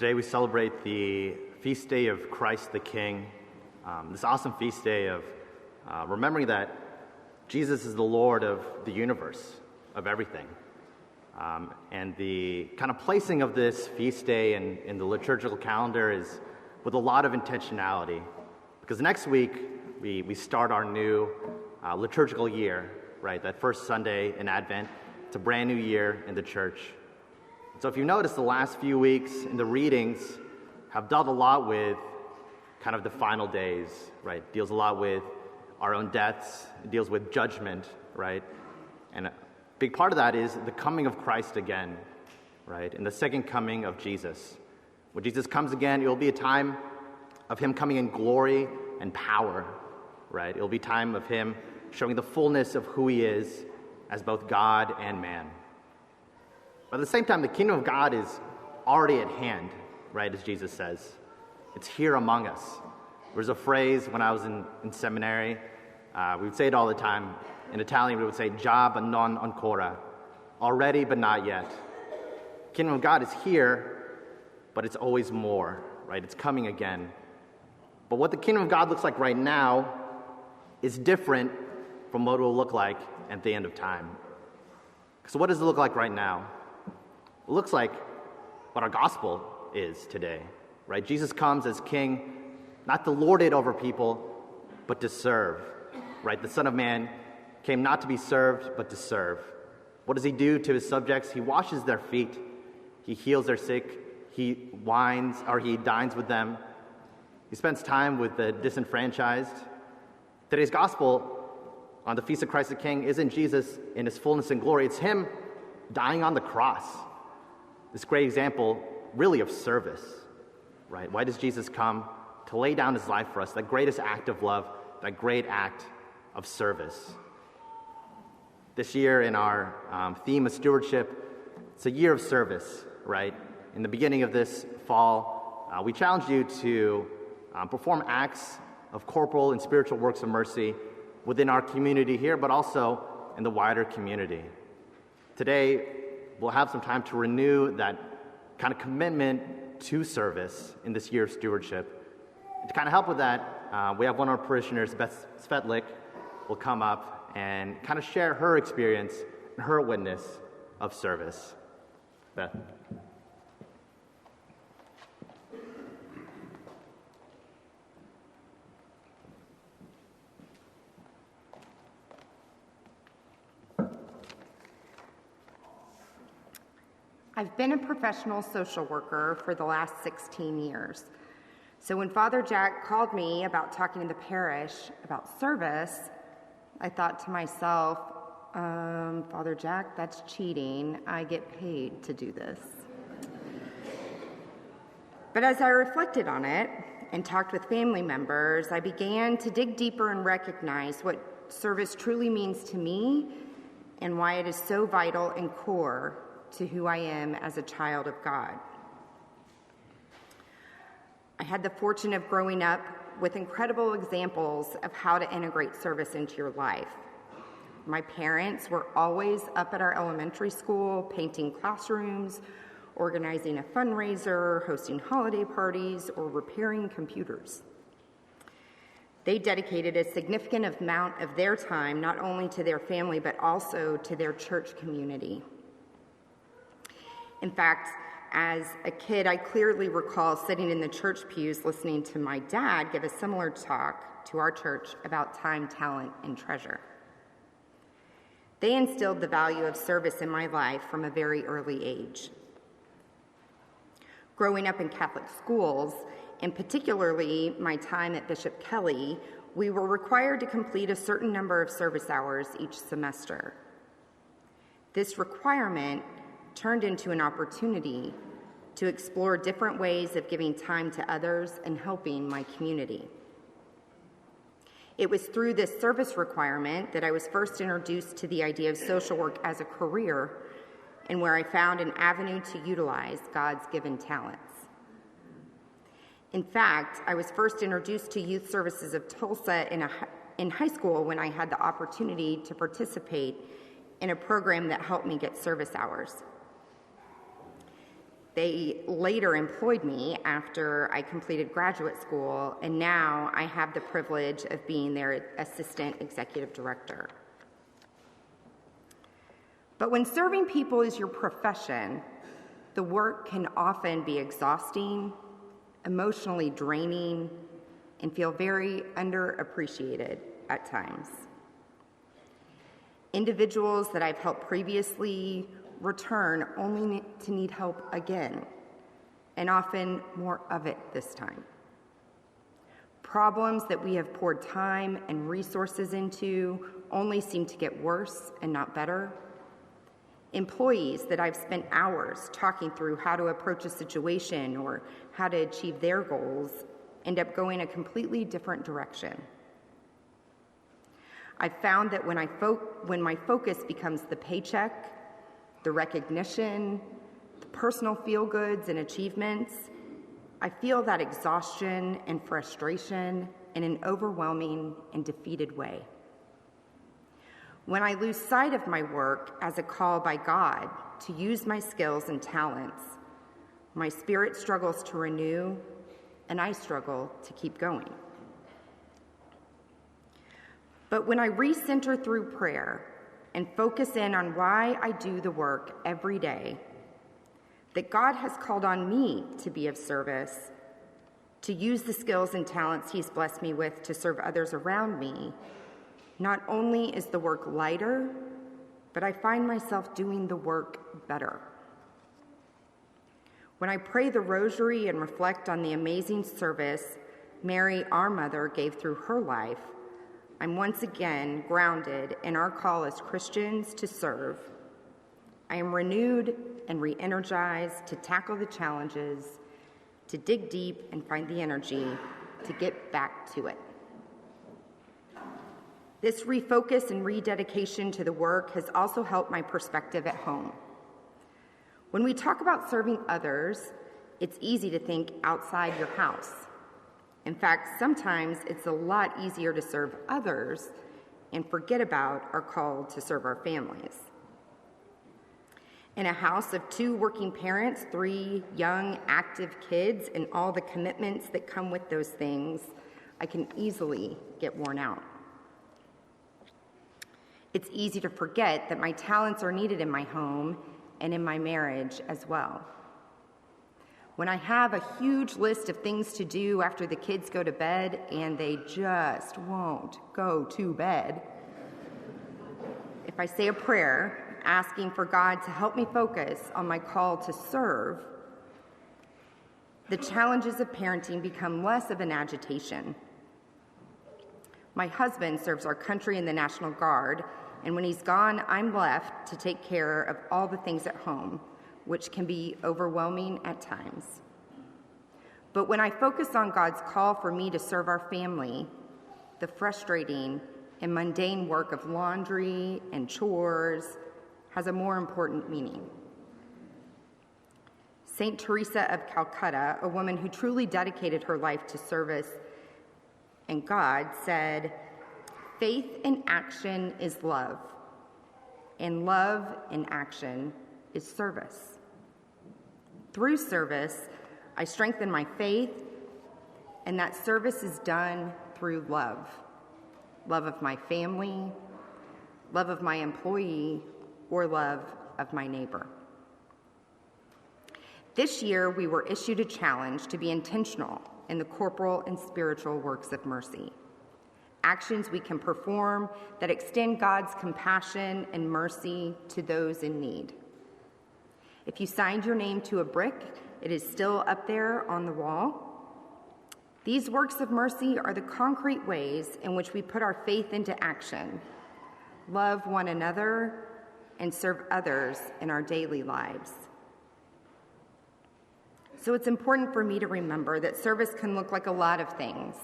Today we celebrate the feast day of Christ the King, this awesome feast day of remembering that Jesus is the Lord of the universe, of everything. And the kind of placing of this feast day in the liturgical calendar is with a lot of intentionality. Because next week, we start our new liturgical year, right? That first Sunday in Advent. It's a brand new year in the church. So if you notice, the last few weeks in the readings have dealt a lot with kind of the final days, right? It deals a lot with our own deaths. It deals with judgment, right? And a big part of that is the coming of Christ again, right? And the second coming of Jesus. When Jesus comes again, it will be a time of him coming in glory and power, right? It will be time of him showing the fullness of who he is as both God and man. But at the same time, the kingdom of God is already at hand, right, as Jesus says. It's here among us. There's a phrase when I was in seminary, we would say it all the time. In Italian, we would say, già ma non ancora, already but not yet. The kingdom of God is here, but it's always more, right? It's coming again. But what the kingdom of God looks like right now is different from what it will look like at the end of time. So what does it look like right now? It looks like what our gospel is today, right? Jesus comes as king, not to lord it over people, but to serve, right? The Son of Man came not to be served, but to serve. What does he do to his subjects? He washes their feet. He heals their sick. He dines with them. He spends time with the disenfranchised. Today's gospel on the Feast of Christ the King isn't Jesus in his fullness and glory. It's him dying on the cross. This great example, really, of service, right? Why does Jesus come? To lay down his life for us, that greatest act of love, that great act of service. This year in our theme of stewardship, it's a year of service, right? In the beginning of this fall, we challenge you to perform acts of corporal and spiritual works of mercy within our community here, but also in the wider community. Today, we'll have some time to renew that kind of commitment to service in this year of stewardship. To kind of help with that, we have one of our parishioners, Beth Svetlic, will come up and kind of share her experience and her witness of service. Beth. I've been a professional social worker for the last 16 years. So when Father Jack called me about talking to the parish about service, I thought to myself, Father Jack, that's cheating. I get paid to do this. But as I reflected on it and talked with family members, I began to dig deeper and recognize what service truly means to me and why it is so vital and core to who I am as a child of God. I had the fortune of growing up with incredible examples of how to integrate service into your life. My parents were always up at our elementary school, painting classrooms, organizing a fundraiser, hosting holiday parties, or repairing computers. They dedicated a significant amount of their time not only to their family, but also to their church community. In fact, as a kid, I clearly recall sitting in the church pews listening to my dad give a similar talk to our church about time, talent, and treasure. They instilled the value of service in my life from a very early age. Growing up in Catholic schools, and particularly my time at Bishop Kelly, we were required to complete a certain number of service hours each semester. This requirement turned into an opportunity to explore different ways of giving time to others and helping my community. It was through this service requirement that I was first introduced to the idea of social work as a career, and where I found an avenue to utilize God's given talents. In fact, I was first introduced to Youth Services of Tulsa in high school when I had the opportunity to participate in a program that helped me get service hours. They later employed me after I completed graduate school, and now I have the privilege of being their assistant executive director. But when serving people is your profession, the work can often be exhausting, emotionally draining, and feel very underappreciated at times. Individuals that I've helped previously return only to need help again, and often more of it this time. Problems that we have poured time and resources into only seem to get worse and not better. Employees that I've spent hours talking through how to approach a situation or how to achieve their goals end up going a completely different direction. I've found that when my focus becomes the paycheck, the recognition, the personal feel-goods and achievements, I feel that exhaustion and frustration in an overwhelming and defeated way. When I lose sight of my work as a call by God to use my skills and talents, my spirit struggles to renew, and I struggle to keep going. But when I recenter through prayer and focus in on why I do the work every day, that God has called on me to be of service, to use the skills and talents He's blessed me with to serve others around me, not only is the work lighter, but I find myself doing the work better. When I pray the rosary and reflect on the amazing service Mary, our mother, gave through her life, I'm once again grounded in our call as Christians to serve. I am renewed and re-energized to tackle the challenges, to dig deep and find the energy to get back to it. This refocus and rededication to the work has also helped my perspective at home. When we talk about serving others, it's easy to think outside your house. In fact, sometimes it's a lot easier to serve others and forget about our call to serve our families. In a house of 2 working parents, 3 young, active kids, and all the commitments that come with those things, I can easily get worn out. It's easy to forget that my talents are needed in my home and in my marriage as well. When I have a huge list of things to do after the kids go to bed and they just won't go to bed, if I say a prayer asking for God to help me focus on my call to serve, the challenges of parenting become less of an agitation. My husband serves our country in the National Guard, and when he's gone, I'm left to take care of all the things at home, which can be overwhelming at times. But when I focus on God's call for me to serve our family, the frustrating and mundane work of laundry and chores has a more important meaning. Saint Teresa of Calcutta, a woman who truly dedicated her life to service and God, said, "Faith in action is love, and love in action is service. Through service, I strengthen my faith, and that service is done through love. Love of my family, love of my employee, or love of my neighbor." This year, we were issued a challenge to be intentional in the corporal and spiritual works of mercy. Actions we can perform that extend God's compassion and mercy to those in need. If you signed your name to a brick, it is still up there on the wall. These works of mercy are the concrete ways in which we put our faith into action, love one another, and serve others in our daily lives. So it's important for me to remember that service can look like a lot of things: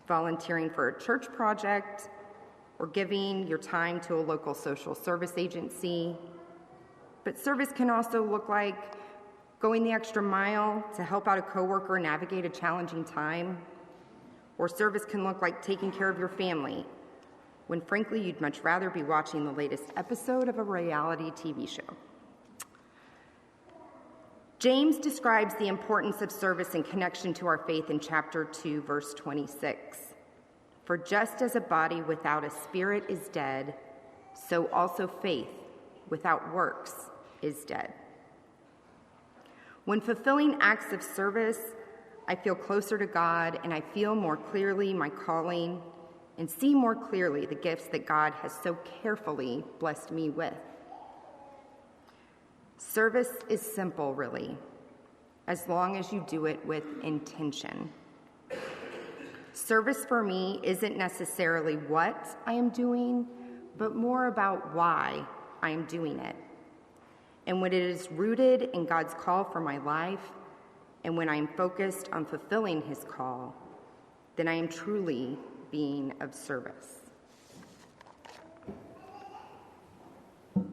volunteering for a church project, or giving your time to a local social service agency. But service can also look like going the extra mile to help out a coworker navigate a challenging time. Or service can look like taking care of your family, when frankly you'd much rather be watching the latest episode of a reality TV show. James describes the importance of service in connection to our faith in chapter 2, verse 26. For just as a body without a spirit is dead, so also faith without works is dead. When fulfilling acts of service, I feel closer to God and I feel more clearly my calling and see more clearly the gifts that God has so carefully blessed me with. Service is simple, really, as long as you do it with intention. Service for me isn't necessarily what I am doing, but more about why I am doing it. And when it is rooted in God's call for my life, and when I am focused on fulfilling his call, then I am truly being of service.